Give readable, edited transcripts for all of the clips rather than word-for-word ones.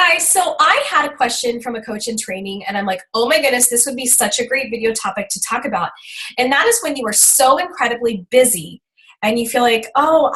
guys, so I had a question from a coach in training, and I'm like, oh my goodness, this would be such a great video topic to talk about. And that is when you are so incredibly busy and you feel like, oh,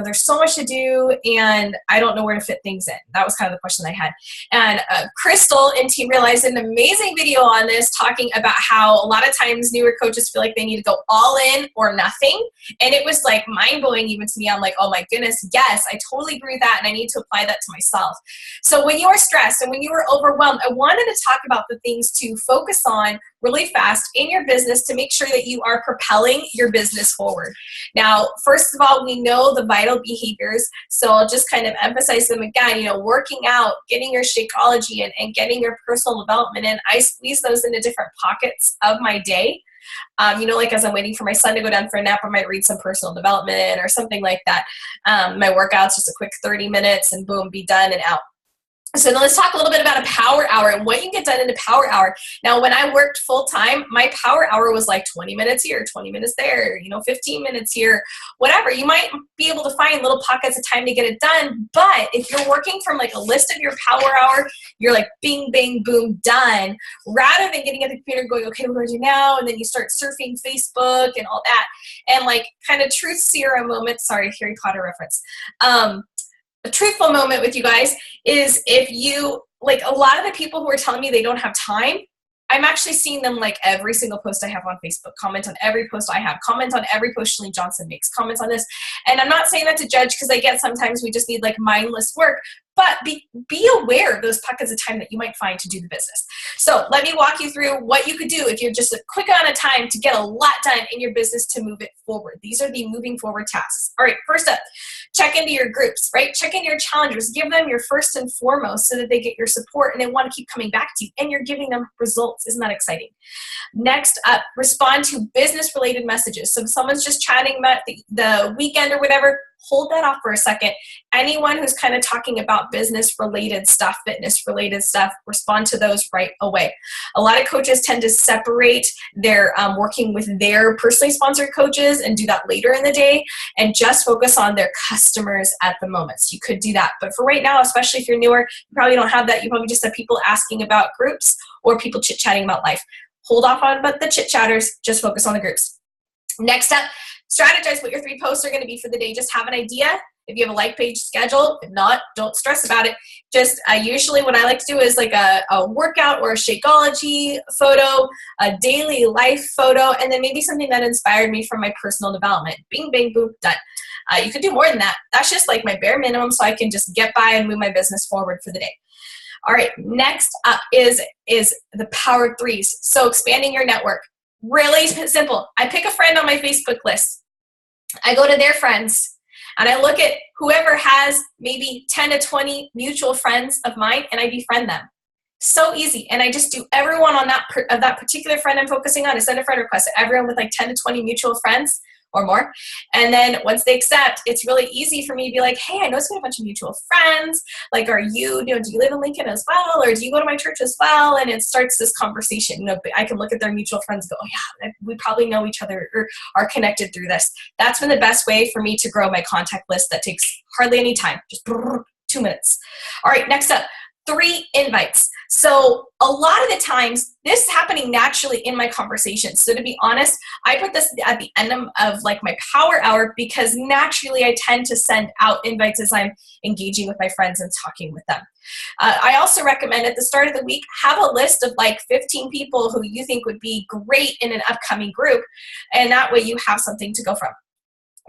there's so much to do and I don't know where to fit things in. That was kind of the question I had. And Crystal and team realized an amazing video on this, talking about how a lot of times newer coaches feel like they need to go all in or nothing. And it was like mind-blowing even to me. I'm like, oh my goodness, yes, I totally agree with that, and I need to apply that to myself. So when you are stressed and when you are overwhelmed, I wanted to talk about the things to focus on really fast in your business to make sure that you are propelling your business forward. Now, first of all, we know the vital behaviors, so I'll just kind of emphasize them again. Working out, getting your Shakeology and getting your personal development in. I squeeze those into different pockets of my day. Like as I'm waiting for my son to go down for a nap, I might read some personal development or something like that. My workout's just a quick 30 minutes and boom, be done and out. So now let's talk a little bit about a power hour and what you can get done in a power hour. Now, when I worked full time, my power hour was like 20 minutes here, 20 minutes there, 15 minutes here, whatever. You might be able to find little pockets of time to get it done. But if you're working from like a list of your power hour, you're like bing, bang, boom, done, rather than getting at the computer and going, okay, what do I do now? And then you start surfing Facebook and all that. And like kind of truth serum moment, sorry, Harry Potter reference. A truthful moment with you guys is if you, like a lot of the people who are telling me they don't have time, I'm actually seeing them like every single post I have on Facebook, comment on every post I have, comment on every post Shalene Johnson makes, comments on this. And I'm not saying that to judge, because I get sometimes we just need like mindless work, but be aware of those pockets of time that you might find to do the business. So let me walk you through what you could do if you're just a quick amount of time to get a lot done in your business to move it forward. These are the moving forward tasks. All right, first up, check into your groups, right? Check into your challengers. Give them your first and foremost so that they get your support and they want to keep coming back to you, and you're giving them results. Isn't that exciting? Next up, respond to business-related messages. So if someone's just chatting about the weekend or whatever, hold that off for a second. Anyone who's kind of talking about business-related stuff, fitness-related stuff, respond to those right away. A lot of coaches tend to separate their working with their personally sponsored coaches and do that later in the day and just focus on their customers at the moment. So you could do that. But for right now, especially if you're newer, you probably don't have that. You probably just have people asking about groups or people chit-chatting about life. Hold off on but the chit-chatters, just focus on the groups. Next up, strategize what your 3 posts are going to be for the day. Just have an idea. If you have a like page, schedule. If not, don't stress about it. Just usually what I like to do is like a workout or a Shakeology photo, a daily life photo, and then maybe something that inspired me from my personal development. Bing, bang, boom, done. You could do more than that. That's just like my bare minimum so I can just get by and move my business forward for the day. All right, next up is the power 3s. So expanding your network. Really simple. I pick a friend on my Facebook list. I go to their friends and I look at whoever has maybe 10 to 20 mutual friends of mine and I befriend them. So easy. And I just do everyone on that particular friend I'm focusing on. I send a friend request to everyone with like 10 to 20 mutual friends or more. And then once they accept, it's really easy for me to be like, hey, I know it's got a bunch of mutual friends. Like, do you live in Lincoln as well? Or do you go to my church as well? And it starts this conversation. I can look at their mutual friends and go, oh yeah, we probably know each other or are connected through this. That's been the best way for me to grow my contact list. That takes hardly any time, just 2 minutes. All right, next up, 3 invites. So a lot of the times this is happening naturally in my conversations. So to be honest, I put this at the end of like my power hour because naturally I tend to send out invites as I'm engaging with my friends and talking with them. I also recommend at the start of the week, have a list of like 15 people who you think would be great in an upcoming group. And that way you have something to go from.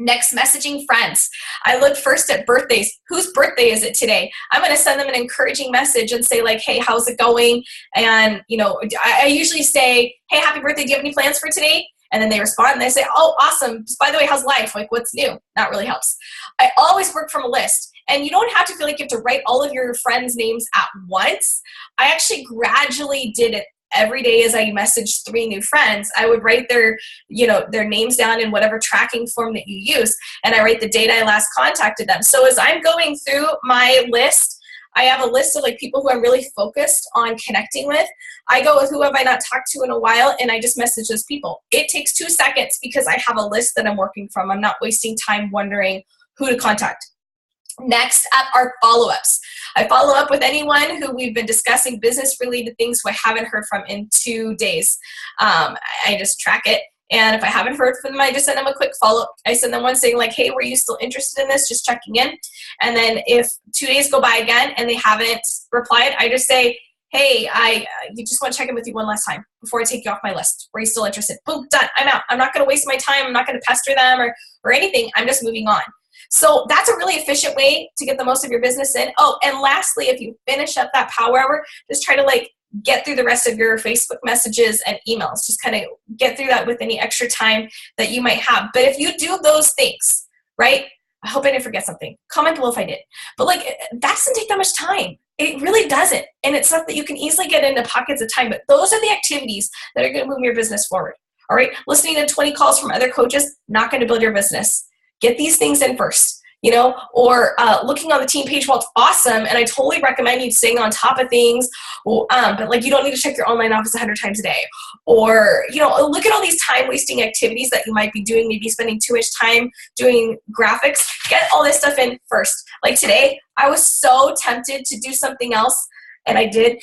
Next, messaging friends. I look first at birthdays. Whose birthday is it today? I'm going to send them an encouraging message and say like, hey, how's it going? And, I usually say, hey, happy birthday. Do you have any plans for today? And then they respond and they say, oh, awesome. By the way, how's life? Like, what's new? That really helps. I always work from a list. And you don't have to feel like you have to write all of your friends' names at once. I actually gradually did it. Every day as I messaged 3 new friends, I would write their names down in whatever tracking form that you use. And I write the date I last contacted them. So as I'm going through my list, I have a list of like people who I'm really focused on connecting with. I go with who have I not talked to in a while, and I just message those people. It takes 2 seconds because I have a list that I'm working from. I'm not wasting time wondering who to contact. Next up are follow-ups. I follow up with anyone who we've been discussing business related things who I haven't heard from in 2 days. I just track it. And if I haven't heard from them, I just send them a quick follow-up. I send them one saying like, hey, were you still interested in this? Just checking in. And then if 2 days go by again and they haven't replied, I just say, hey, you just want to check in with you one last time before I take you off my list. Were you still interested? Boom, done. I'm out. I'm not going to waste my time. I'm not going to pester them or anything. I'm just moving on. So that's a really efficient way to get the most of your business in. Oh, and lastly, if you finish up that power hour, just try to like get through the rest of your Facebook messages and emails. Just kind of get through that with any extra time that you might have. But if you do those things, right? I hope I didn't forget something. Comment below if I did. But like, that doesn't take that much time. It really doesn't. And it's stuff that you can easily get into pockets of time. But those are the activities that are going to move your business forward. All right. Listening to 20 calls from other coaches, not going to build your business. Get these things in first. Or looking on the team page, well, it's awesome, and I totally recommend you staying on top of things, but like you don't need to check your online office 100 times a day. Or, look at all these time-wasting activities that you might be doing, maybe spending too much time doing graphics. Get all this stuff in first. Like today, I was so tempted to do something else, and I did.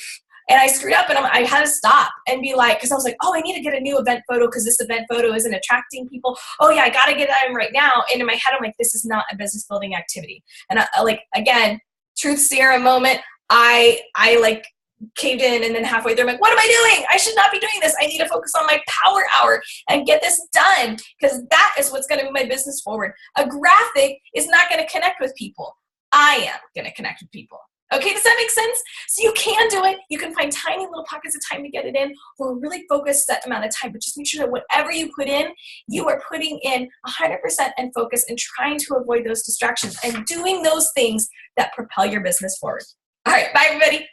And I screwed up, and I had to stop and be like, because I was like, oh, I need to get a new event photo because this event photo isn't attracting people. Oh, yeah, I got to get it in right now. And in my head, I'm like, this is not a business building activity. And again, truth serum moment, I like caved in, and then halfway through, I'm like, what am I doing? I should not be doing this. I need to focus on my power hour and get this done because that is what's going to move my business forward. A graphic is not going to connect with people. I am going to connect with people. Okay, does that make sense? So you can do it. You can find tiny little pockets of time to get it in or a really focused set amount of time, but just make sure that whatever you put in, you are putting in 100% and focus and trying to avoid those distractions and doing those things that propel your business forward. All right, bye everybody.